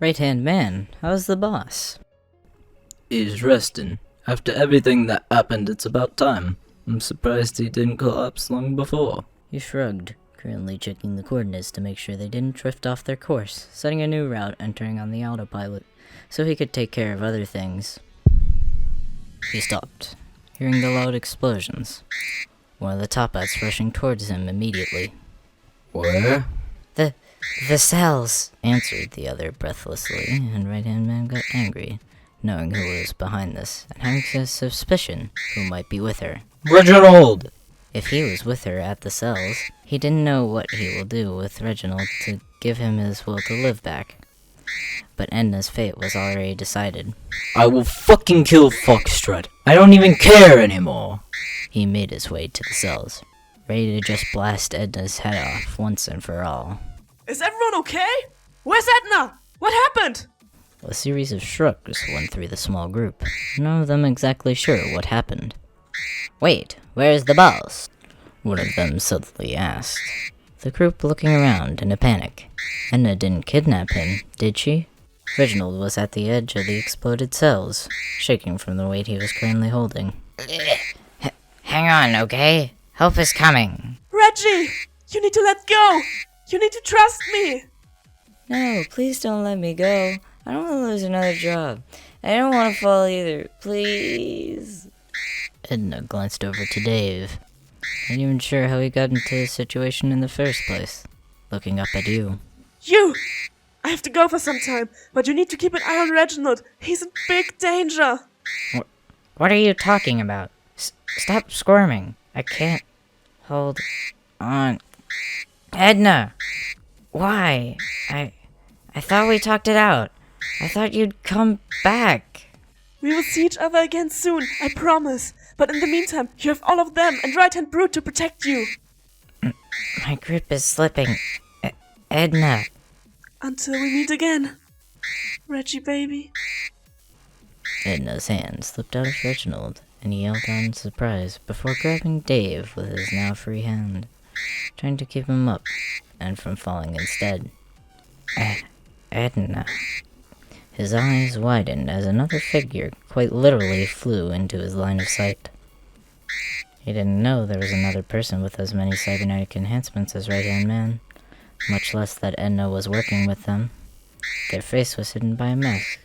Right-hand man, how's the boss? He's resting. After everything that happened, it's about time. I'm surprised he didn't collapse long before. He shrugged, currently checking the coordinates to make sure they didn't drift off their course, setting a new route and turning on the autopilot, so he could take care of other things. He stopped, hearing the loud explosions. One of the Toppats rushing towards him immediately. Where? The cells, answered the other breathlessly, and right-hand man got angry, knowing who was behind this, and having a suspicion who might be with her. Reginald! If he was with her at the cells, he didn't know what he will do with Reginald to give him his will to live back. But Edna's fate was already decided. I will fucking kill Foxtrot. I don't even care anymore. He made his way to the cells, ready to just blast Edna's head off once and for all. Is everyone okay? Where's Edna? What happened? A series of shrugs went through the small group, none of them exactly sure what happened. Wait, where's the boss? One of them suddenly asked, the group looking around in a panic. Edna didn't kidnap him, did she? Reginald was at the edge of the exploded cells, shaking from the weight he was currently holding. Hang on, okay? Help is coming. Reggie! You need to let go! You need to trust me! No, please don't let me go. I don't want to lose another job. I don't want to fall either. Please. Edna glanced over to Dave. Not even sure how he got into this situation in the first place. Looking up at you. You! I have to go for some time, but you need to keep an eye on Reginald. He's in big danger. What are you talking about? Stop squirming. I can't hold on. Edna! Why? I thought we talked it out. I thought you'd come back. We will see each other again soon, I promise. But in the meantime, you have all of them and Right-Hand Brute to protect you. My grip is slipping. Edna. Until we meet again. Reggie, baby. Edna's hand slipped out of Reginald, and he yelled out in surprise before grabbing Dave with his now free hand, trying to keep him up, and from falling instead. Edna. His eyes widened as another figure quite literally flew into his line of sight. He didn't know there was another person with as many cybernetic enhancements as Right-Hand Man, much less that Edna was working with them. Their face was hidden by a mask,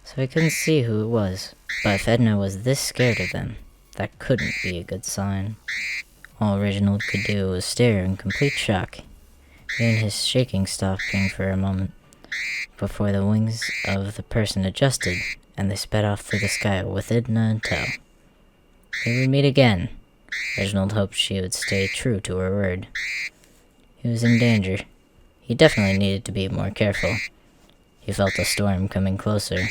so he couldn't see who it was. But if Edna was this scared of them, that couldn't be a good sign. All Reginald could do was stare in complete shock. Even his shaking stopped for a moment, before the wings of the person adjusted, and they sped off through the sky with Edna in tow. They would meet again. Reginald hoped she would stay true to her word. He was in danger. He definitely needed to be more careful. He felt a storm coming closer.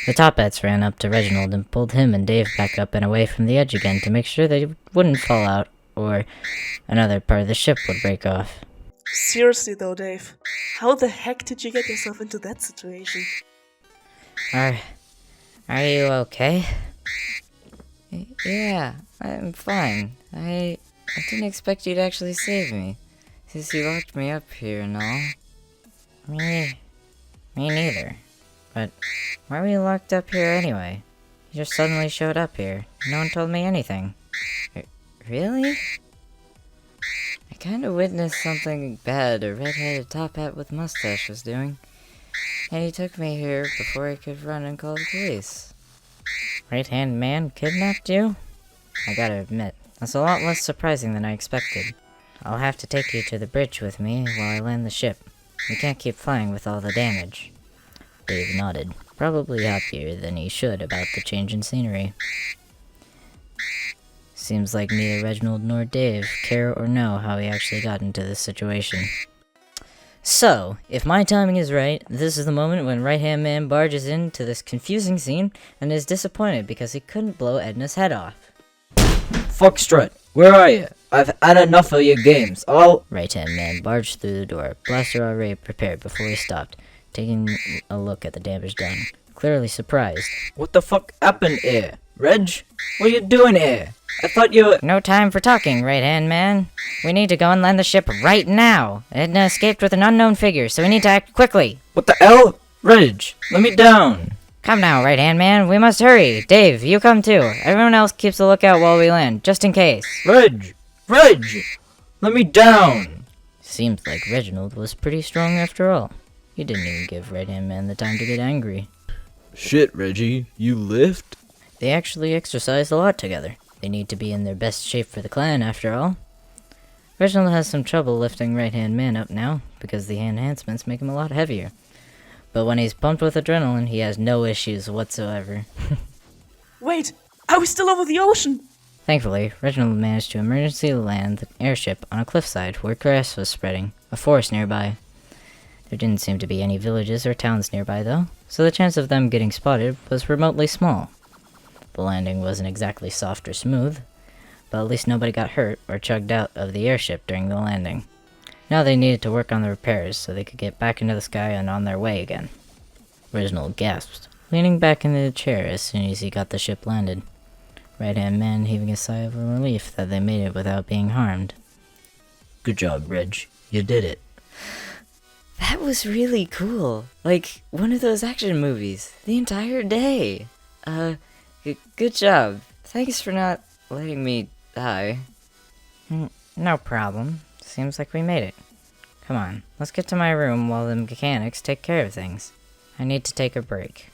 The Toppats ran up to Reginald and pulled him and Dave back up and away from the edge again to make sure they wouldn't fall out or another part of the ship would break off. Seriously though, Dave. How the heck did you get yourself into that situation? Are you okay? Yeah, I'm fine. I didn't expect you to actually save me, since you locked me up here and all. Me neither. But why were you locked up here anyway? You just suddenly showed up here. No one told me anything. Really? I kinda witnessed something bad a red-headed top hat with mustache was doing. And he took me here before I could run and call the police. Right-hand man kidnapped you? I gotta admit, that's a lot less surprising than I expected. I'll have to take you to the bridge with me while I land the ship. We can't keep flying with all the damage. Dave nodded, probably happier than he should about the change in scenery. Seems like neither Reginald nor Dave care or know how he actually got into this situation. So, if my timing is right, this is the moment when Right-Hand Man barges into this confusing scene and is disappointed because he couldn't blow Edna's head off. Foxtrot, where are you? I've had enough of your games. Right-Hand Man barged through the door, blaster already prepared before he stopped, taking a look at the damage done, clearly surprised. What the fuck happened here? Reg, what are you doing here? I thought you were— No time for talking, right-hand man. We need to go and land the ship right now. Edna escaped with an unknown figure, so we need to act quickly. What the hell? Reg, let me down. Come now, right-hand man, we must hurry. Dave, you come too. Everyone else keeps a lookout while we land, just in case. Reg, let me down. Seems like Reginald was pretty strong after all. He didn't even give right-hand man the time to get angry. Shit, Reggie, you lift? They actually exercise a lot together. They need to be in their best shape for the clan, after all. Reginald has some trouble lifting right-hand man up now, because the enhancements make him a lot heavier. But when he's pumped with adrenaline, he has no issues whatsoever. Wait, are we still over the ocean? Thankfully, Reginald managed to emergency land the airship on a cliffside where grass was spreading, a forest nearby. There didn't seem to be any villages or towns nearby though, so the chance of them getting spotted was remotely small. The landing wasn't exactly soft or smooth, but at least nobody got hurt or chugged out of the airship during the landing. Now they needed to work on the repairs so they could get back into the sky and on their way again. Reginald gasped, leaning back into the chair as soon as he got the ship landed. Right-hand man heaving a sigh of relief that they made it without being harmed. Good job, Reg. You did it. That was really cool. Like, one of those action movies. The entire day. Good job. Thanks for not letting me die. No problem. Seems like we made it. Come on, let's get to my room while the mechanics take care of things. I need to take a break.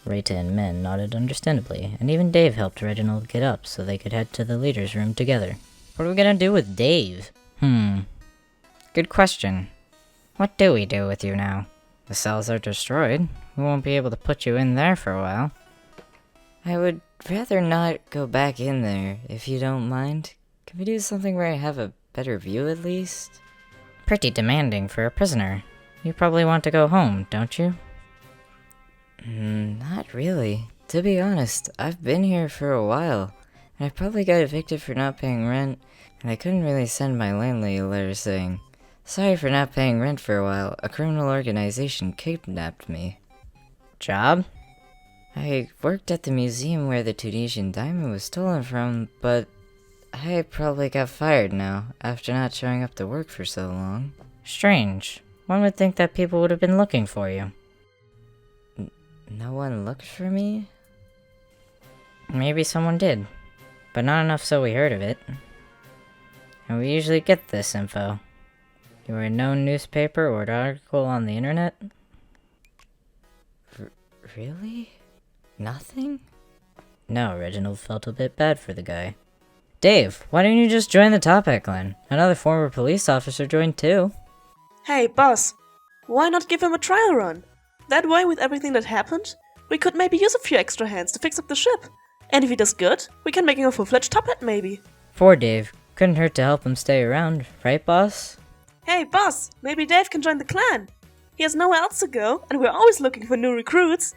Right-hand men nodded understandably, and even Dave helped Reginald get up so they could head to the leader's room together. What are we gonna do with Dave? Good question. What do we do with you now? The cells are destroyed. We won't be able to put you in there for a while. I would rather not go back in there, if you don't mind. Can we do something where I have a better view at least? Pretty demanding for a prisoner. You probably want to go home, don't you? Not really. To be honest, I've been here for a while, and I probably got evicted for not paying rent, and I couldn't really send my landlady a letter saying, "Sorry for not paying rent for a while. A criminal organization kidnapped me." Job? I worked at the museum where the Tunisian diamond was stolen from, but I probably got fired now, after not showing up to work for so long. Strange. One would think that people would have been looking for you. No one looked for me? Maybe someone did, but not enough so we heard of it. And we usually get this info. You were a known newspaper or an article on the internet? Really? Nothing? No, Reginald felt a bit bad for the guy. Dave, why didn't you just join the Toppat clan? Another former police officer joined too. Hey, boss, why not give him a trial run? That way, with everything that happened, we could maybe use a few extra hands to fix up the ship. And if he does good, we can make him a full-fledged Toppat maybe. For Dave, couldn't hurt to help him stay around, right boss? Hey, boss, maybe Dave can join the clan. He has nowhere else to go, and we're always looking for new recruits.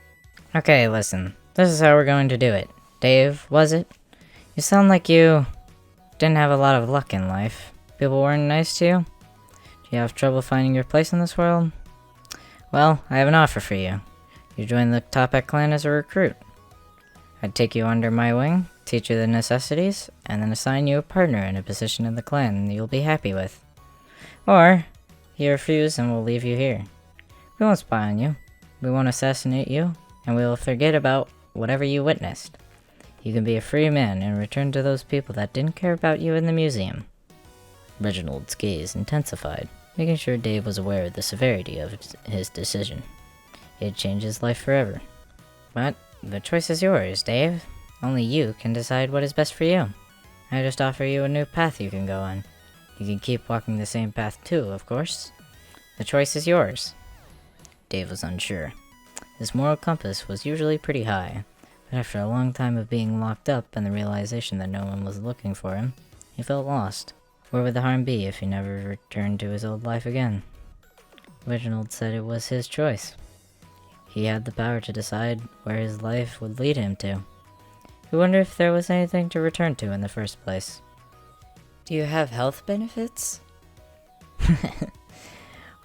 Okay, listen, this is how we're going to do it. Dave, was it? You sound like you didn't have a lot of luck in life. People weren't nice to you? Do you have trouble finding your place in this world? Well, I have an offer for you. You join the Toppat clan as a recruit. I'd take you under my wing, teach you the necessities, and then assign you a partner in a position in the clan you'll be happy with. Or, you refuse and we'll leave you here. We won't spy on you, we won't assassinate you, and we will forget about whatever you witnessed. You can be a free man and return to those people that didn't care about you in the museum. Reginald's gaze intensified, making sure Dave was aware of the severity of his decision. It'd change his life forever. But the choice is yours, Dave. Only you can decide what is best for you. I just offer you a new path you can go on. You can keep walking the same path too, of course. The choice is yours. Dave was unsure. His moral compass was usually pretty high, but after a long time of being locked up and the realization that no one was looking for him, he felt lost. Where would the harm be if he never returned to his old life again? Reginald said it was his choice. He had the power to decide where his life would lead him to. He wondered if there was anything to return to in the first place. Do you have health benefits?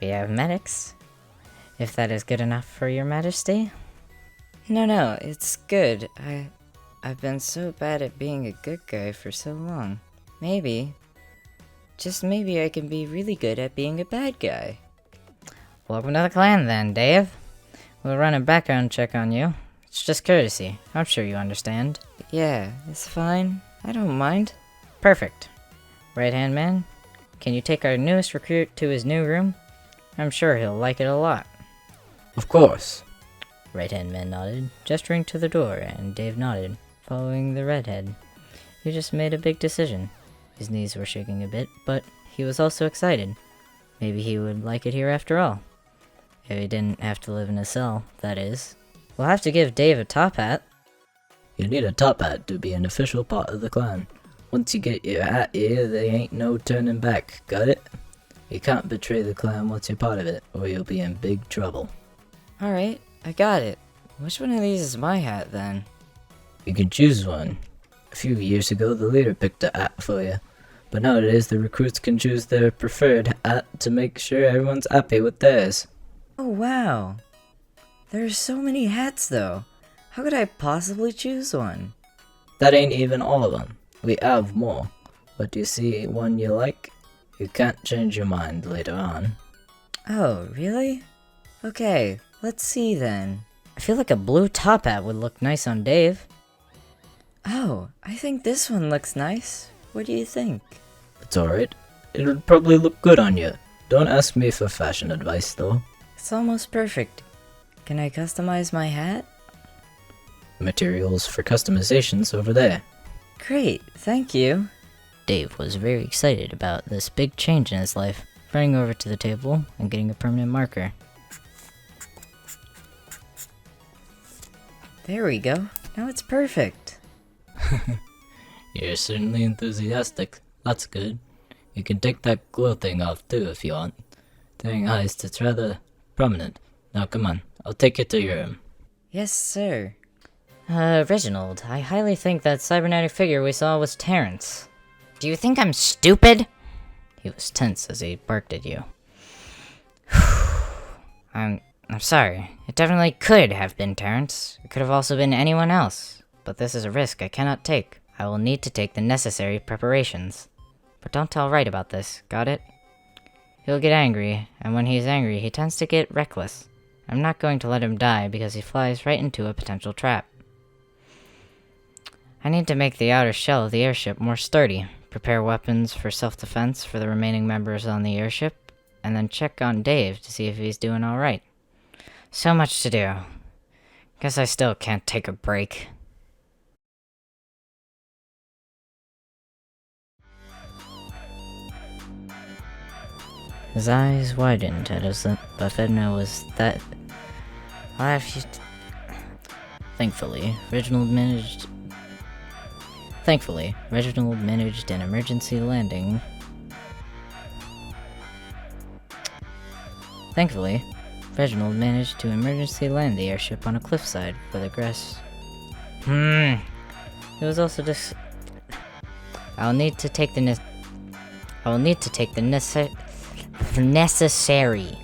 We have medics. If that is good enough for your majesty? No, it's good. I've been so bad at being a good guy for so long. Maybe, just maybe I can be really good at being a bad guy. Welcome to the clan then, Dave. We'll run a background check on you. It's just courtesy. I'm sure you understand. Yeah, it's fine. I don't mind. Perfect. Right-hand man, can you take our newest recruit to his new room? I'm sure he'll like it a lot. Of course. Right-hand man nodded, gesturing to the door, and Dave nodded, following the redhead. He just made a big decision. His knees were shaking a bit, but he was also excited. Maybe he would like it here after all. If he didn't have to live in a cell, that is. We'll have to give Dave a top hat. You need a top hat to be an official part of the clan. Once you get your hat here, there ain't no turning back, got it? You can't betray the clan once you're part of it, or you'll be in big trouble. Alright, I got it. Which one of these is my hat then? You can choose one. A few years ago, the leader picked a hat for you. But nowadays, the recruits can choose their preferred hat to make sure everyone's happy with theirs. Oh wow. There are so many hats though. How could I possibly choose one? That ain't even all of them. We have more. But do you see one you like? You can't change your mind later on. Oh, really? Okay, let's see then. I feel like a blue top hat would look nice on Dave. Oh, I think this one looks nice. What do you think? It's alright. It would probably look good on you. Don't ask me for fashion advice though. It's almost perfect. Can I customize my hat? Materials for customizations over there. Great, thank you. Dave was very excited about this big change in his life, running over to the table and getting a permanent marker. There we go. Now it's perfect. You're certainly enthusiastic. That's good. You can take that glow thing off too if you want. During heist, it's rather prominent. Now come on, I'll take you to your room. Yes, sir. Reginald, I highly think that cybernetic figure we saw was Terrence. Do you think I'm stupid? He was tense as he barked at you. I'm sorry. It definitely could have been Terrence. It could have also been anyone else. But this is a risk I cannot take. I will need to take the necessary preparations. But don't tell Wright about this, got it? He'll get angry, and when he's angry, he tends to get reckless. I'm not going to let him die because he flies right into a potential trap. I need to make the outer shell of the airship more sturdy, prepare weapons for self-defense for the remaining members on the airship, and then check on Dave to see if he's doing alright. So much to do. Guess I still can't take a break. His eyes widened at us, but Edna was that... Thankfully, Reginald managed an emergency landing. Thankfully, Reginald managed to emergency land the airship on a cliffside where the grass... It was also I'll need to take the necessary